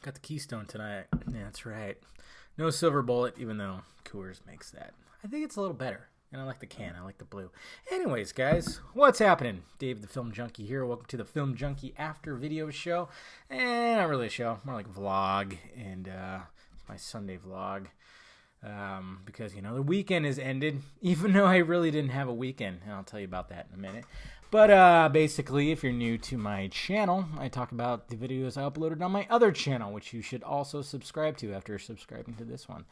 Got the Keystone tonight. Yeah, that's right. No Silver Bullet, even though Coors makes that. I think it's a little better. And I like the can. I like the blue. Anyways, guys, what's happening? Dave the Film Junkie here. Welcome to the Film Junkie After Video Show. Not really a show. More like a vlog. And it's my Sunday vlog. Because, the weekend has ended. Even though I really didn't have a weekend. And I'll tell you about that in a minute. But basically, if you're new to my channel, I talk about the videos I uploaded on my other channel, which you should also subscribe to after subscribing to this one.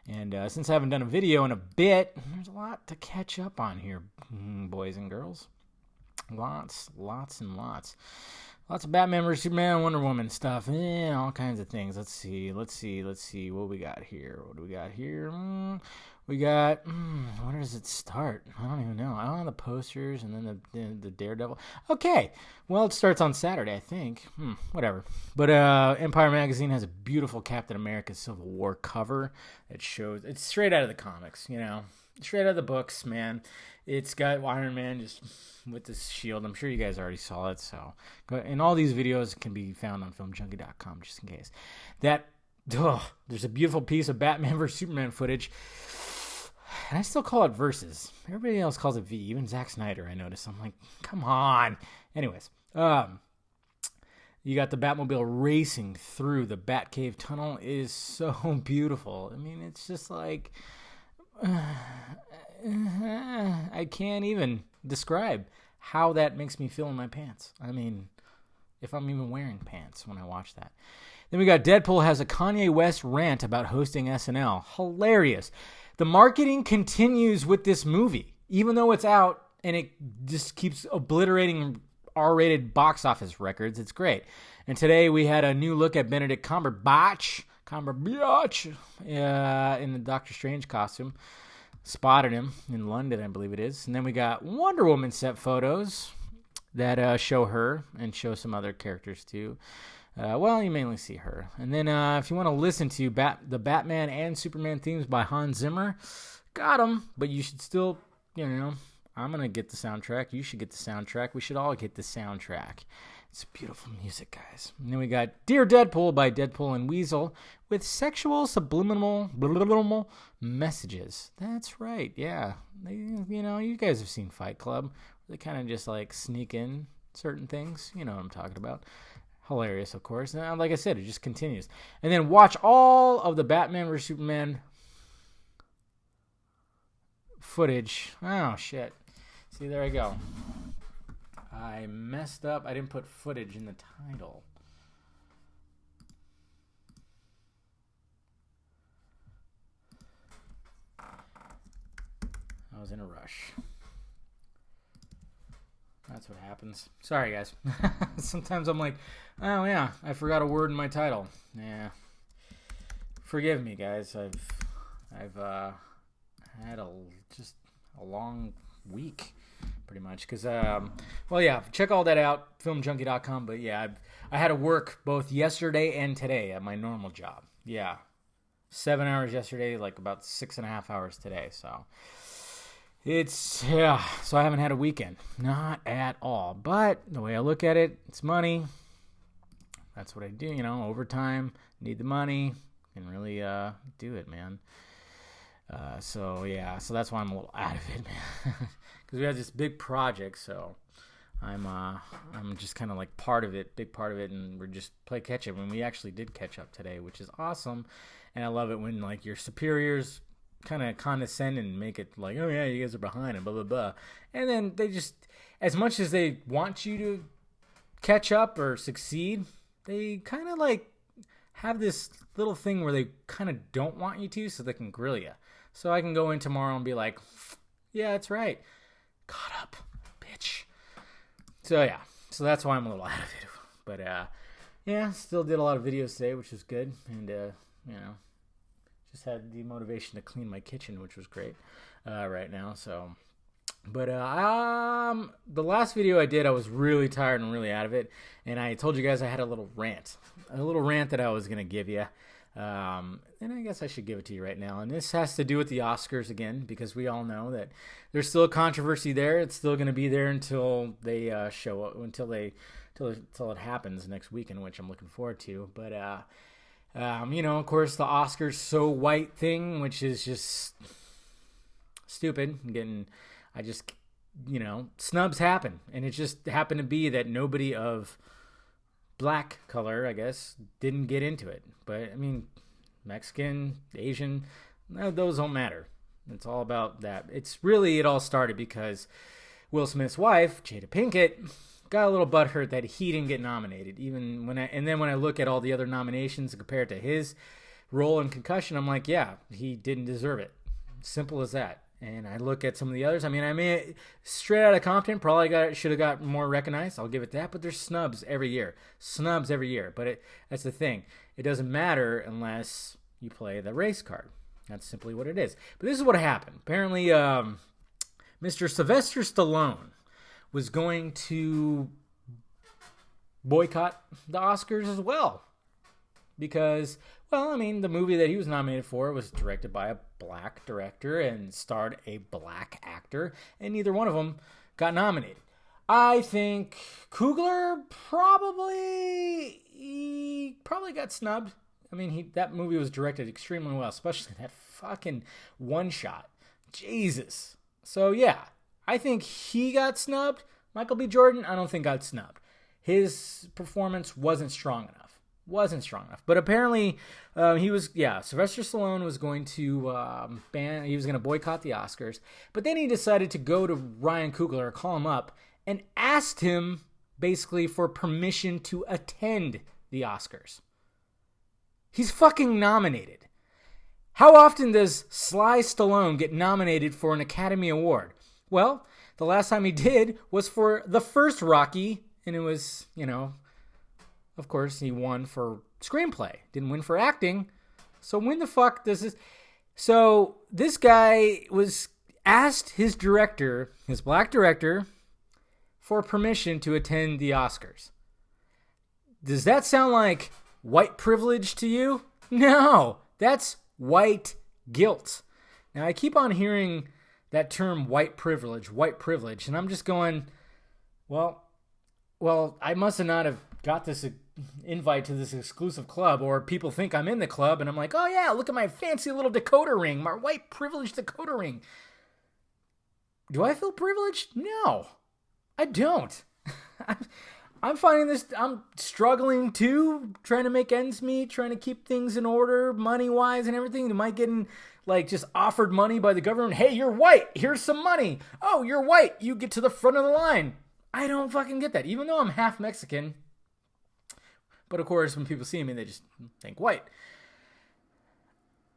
And since I haven't done a video in a bit, there's a lot to catch up on here, boys and girls. Lots and lots. Lots of Batman vs. Superman, Wonder Woman stuff, all kinds of things. Let's see. What we got here? We got, where does it start? I don't even know. I don't know the posters and then the Daredevil. Okay, well, it starts on Saturday, I think. Whatever. But Empire Magazine has a beautiful Captain America Civil War cover that shows, it's straight out of the comics, straight out of the books, man. It's got Iron Man just with this shield. I'm sure you guys already saw it, so. And all these videos can be found on filmjunkie.com, just in case. There's a beautiful piece of Batman vs. Superman footage. And I still call it Versus. Everybody else calls it V. Even Zack Snyder, I noticed. I'm like, come on. Anyways, you got the Batmobile racing through the Batcave tunnel. It is so beautiful. I mean, it's just like, I can't even describe how that makes me feel in my pants. I mean, if I'm even wearing pants when I watch that. Then we got Deadpool has a Kanye West rant about hosting SNL. Hilarious. The marketing continues with this movie, even though it's out and it just keeps obliterating R-rated box office records. It's great. And today we had a new look at Benedict Cumberbatch in the Doctor Strange costume. Spotted him in London, I believe it is. And then we got Wonder Woman set photos that show her and show some other characters too. You mainly see her. And then if you want to listen to the Batman and Superman themes by Hans Zimmer, got them. But you should still, I'm going to get the soundtrack. You should get the soundtrack. We should all get the soundtrack. It's beautiful music, guys. And then we got Dear Deadpool by Deadpool and Weasel with sexual subliminal messages. That's right, yeah. You guys have seen Fight Club. They kind of just like sneak in certain things. You know what I'm talking about. Hilarious, of course. And like I said, it just continues. And then watch all of the Batman vs. Superman footage. Oh, shit. See, there I go. I messed up. I didn't put footage in the title. I was in a rush. That's what happens. Sorry, guys. Sometimes I'm like, oh yeah, I forgot a word in my title. Yeah. Forgive me, guys. I've had just a long week, pretty much. Cause check all that out, filmjunkie.com. But yeah, I had to work both yesterday and today at my normal job. Yeah, 7 hours yesterday, like about 6.5 hours today. So. So I haven't had a weekend. Not at all. But the way I look at it, it's money. That's what I do, overtime. Need the money. Can really do it, man. So that's why I'm a little out of it, man. Because we have this big project, so I'm just kind of like big part of it, and we're just play catch up. And we actually did catch up today, which is awesome. And I love it when like your superiors kind of condescend and make it like, oh yeah, you guys are behind and blah blah blah, and then they just, as much as they want you to catch up or succeed, they kind of like have this little thing where they kind of don't want you to, so they can grill you. So I can go in tomorrow and be like, yeah, that's right, caught up, bitch. So that's why I'm a little out of it. But still did a lot of videos today, which was good, and just had the motivation to clean my kitchen, which was great right now. So, but the last video I did, I was really tired and really out of it, and I told you guys I had a little rant that I was gonna give you. And I guess I should give it to you right now. And this has to do with the Oscars again, because we all know that there's still a controversy there. It's still going to be there until they show up, until it happens next weekend, which I'm looking forward to. But of course, the Oscars so white thing, which is just stupid. Snubs happen, and it just happened to be that nobody of black color, I guess, didn't get into it. But I mean, Mexican, Asian, those don't matter. It's all about that. It all started because Will Smith's wife, Jada Pinkett, got a little butthurt that he didn't get nominated. When I look at all the other nominations and compare it to his role in Concussion, I'm like, yeah, he didn't deserve it. Simple as that. And I look at some of the others. I mean, Straight Outta Compton probably should have got more recognized. I'll give it that. But there's snubs every year. But that's the thing. It doesn't matter unless you play the race card. That's simply what it is. But this is what happened. Apparently, Mr. Sylvester Stallone was going to boycott the Oscars as well. Because, the movie that he was nominated for was directed by a black director and starred a black actor, and neither one of them got nominated. I think Coogler probably got snubbed. I mean, that movie was directed extremely well, especially that fucking one shot. Jesus. So, yeah, I think he got snubbed. Michael B. Jordan, I don't think got snubbed. His performance wasn't strong enough. But apparently, Sylvester Stallone was going to he was going to boycott the Oscars. But then he decided to go to Ryan Coogler, call him up, and asked him basically for permission to attend the Oscars. He's fucking nominated. How often does Sly Stallone get nominated for an Academy Award? Well, the last time he did was for the first Rocky, and it was, of course, he won for screenplay. Didn't win for acting. So when the fuck does this... So this guy asked his director, his black director, for permission to attend the Oscars. Does that sound like white privilege to you? No, that's white guilt. Now, I keep on hearing that term white privilege, and I'm just going, well, I must have not have got this invite to this exclusive club, or people think I'm in the club, and I'm like, oh yeah, look at my fancy little Dakota ring, my white privileged Dakota ring. Do I feel privileged? No, I don't. I'm finding this, I'm struggling too, trying to make ends meet, trying to keep things in order, money-wise and everything. Am I getting, just offered money by the government? Hey, you're white, here's some money. Oh, you're white, you get to the front of the line. I don't fucking get that, even though I'm half Mexican. But of course, when people see me, they just think white.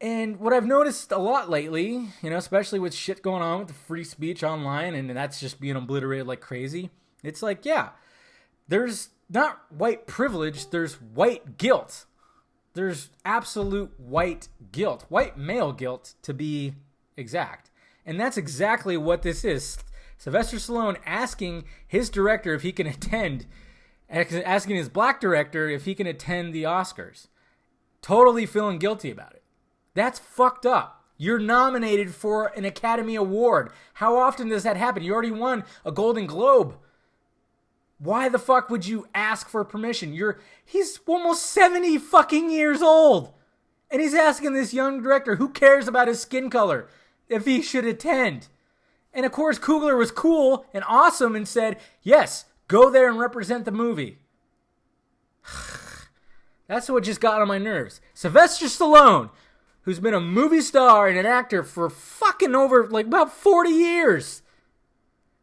And what I've noticed a lot lately, especially with shit going on with the free speech online, and that's just being obliterated like crazy, it's like, yeah, there's not white privilege, there's white guilt. There's absolute white guilt, white male guilt to be exact. And that's exactly what this is. Sylvester Stallone asking his director if he can attend, asking his black director if he can attend the Oscars. Totally feeling guilty about it. That's fucked up. You're nominated for an Academy Award. How often does that happen? You already won a Golden Globe. Why the fuck would you ask for permission? He's almost 70 fucking years old. And he's asking this young director, who cares about his skin color, if he should attend. And of course, Coogler was cool and awesome and said, yes, go there and represent the movie. That's what just got on my nerves. Sylvester Stallone, who's been a movie star and an actor for fucking over about 40 years,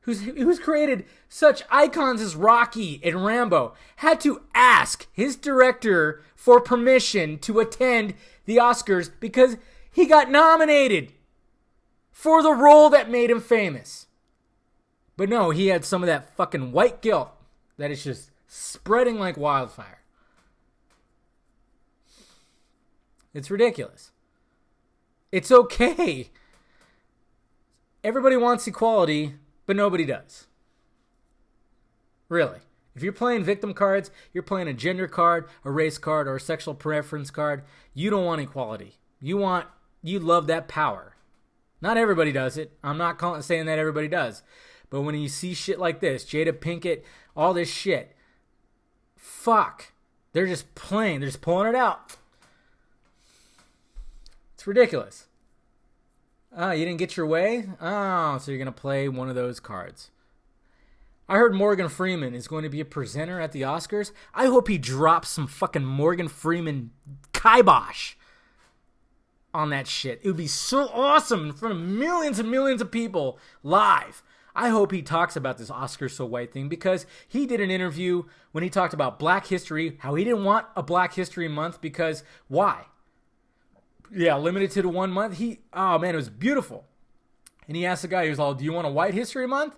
who's created such icons as Rocky and Rambo, had to ask his director for permission to attend the Oscars because he got nominated for the role that made him famous. But no, he had some of that fucking white guilt that is just spreading like wildfire. It's ridiculous. It's okay. Everybody wants equality, but nobody does. Really. If you're playing victim cards, you're playing a gender card, a race card, or a sexual preference card. You don't want equality. You love that power. Not everybody does it. I'm not saying that everybody does. But when you see shit like this, Jada Pinkett, all this shit, fuck. They're just playing. They're just pulling it out. It's ridiculous. Oh, you didn't get your way? Oh, so you're going to play one of those cards. I heard Morgan Freeman is going to be a presenter at the Oscars. I hope he drops some fucking Morgan Freeman kibosh on that shit. It would be so awesome in front of millions and millions of people live. I hope he talks about this Oscar So White thing, because he did an interview when he talked about Black History, how he didn't want a Black History Month because why? Yeah, limited to the 1 month. Oh man, it was beautiful. And he asked the guy, he was all, do you want a White History Month?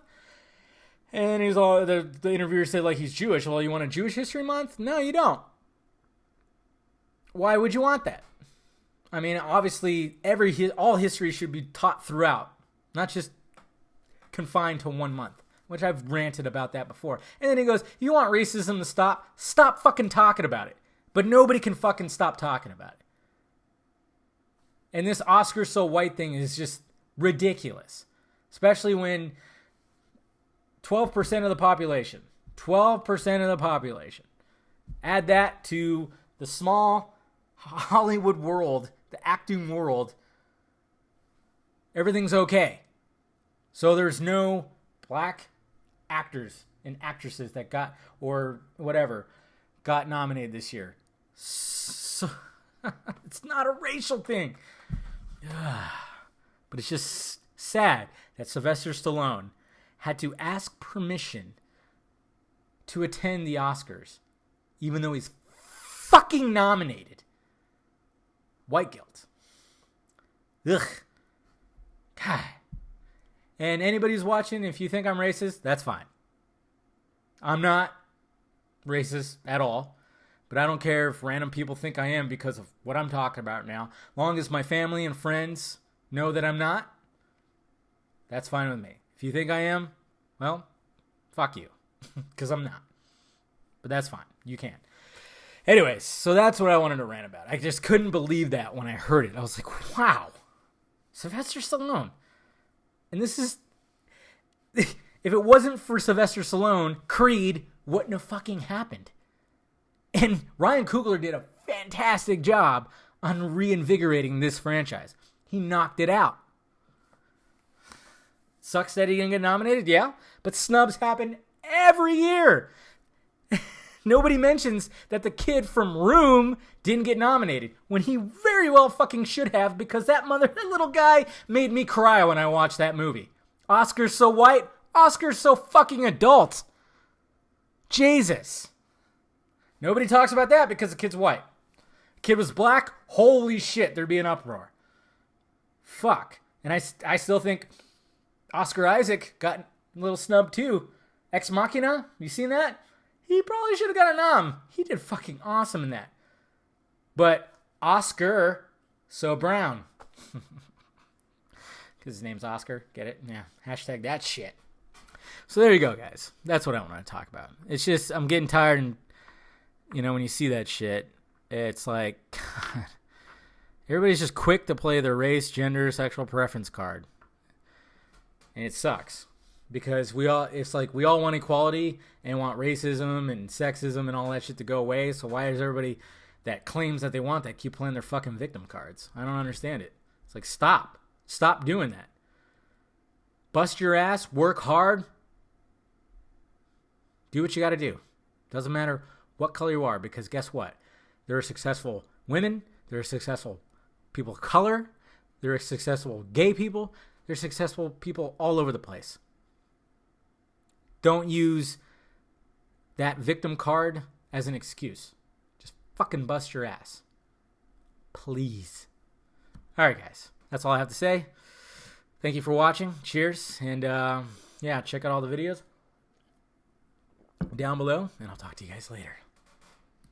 And he's all, the interviewer said like he's Jewish. Well, you want a Jewish History Month? No, you don't. Why would you want that? I mean, obviously, all history should be taught throughout, not just confined to 1 month, which I've ranted about that before. And then he goes, you want racism to stop? Stop fucking talking about it. But nobody can fucking stop talking about it. And this Oscar So White thing is just ridiculous, especially when 12% of the population, add that to the small Hollywood world, the acting world, everything's okay. So there's no black actors and actresses that got nominated this year. So, it's not a racial thing. But it's just sad that Sylvester Stallone had to ask permission to attend the Oscars, even though he's fucking nominated. White guilt. Ugh. God. And anybody who's watching, if you think I'm racist, that's fine. I'm not racist at all. But I don't care if random people think I am because of what I'm talking about now. Long as my family and friends know that I'm not, that's fine with me. If you think I am, well, fuck you. Because I'm not. But that's fine. You can. Anyways, so that's what I wanted to rant about. I just couldn't believe that when I heard it. I was like, wow. Sylvester Stallone. And this is... If it wasn't for Sylvester Stallone, Creed wouldn't have fucking happened. And Ryan Coogler did a fantastic job on reinvigorating this franchise. He knocked it out. Sucks that he didn't get nominated, yeah. But snubs happen every year. Nobody mentions that the kid from Room didn't get nominated when he very well fucking should have, because that little guy made me cry when I watched that movie. Oscar's So White, Oscar's so fucking adult. Jesus. Nobody talks about that because the kid's white. Kid was black, holy shit, there'd be an uproar. Fuck. And I still think Oscar Isaac got a little snub too. Ex Machina, you seen that? He probably should have got a nom. He did fucking awesome in that. But Oscar So Brown. Because his name's Oscar, get it? Yeah, hashtag that shit. So there you go, guys. That's what I want to talk about. It's just, I'm getting tired, and when you see that shit, it's like, God, everybody's just quick to play their race, gender, sexual preference card. And it sucks. Because it's like we all want equality and want racism and sexism and all that shit to go away. So why is everybody that claims that they want that keep playing their fucking victim cards? I don't understand it. It's like, stop. Stop doing that. Bust your ass, work hard. Do what you got to do. Doesn't matter what color you are, because guess what? There are successful women. There are successful people of color. There are successful gay people. There are successful people all over the place. Don't use that victim card as an excuse. Just fucking bust your ass. Please. All right, guys. That's all I have to say. Thank you for watching. Cheers. And, check out all the videos down below. And I'll talk to you guys later.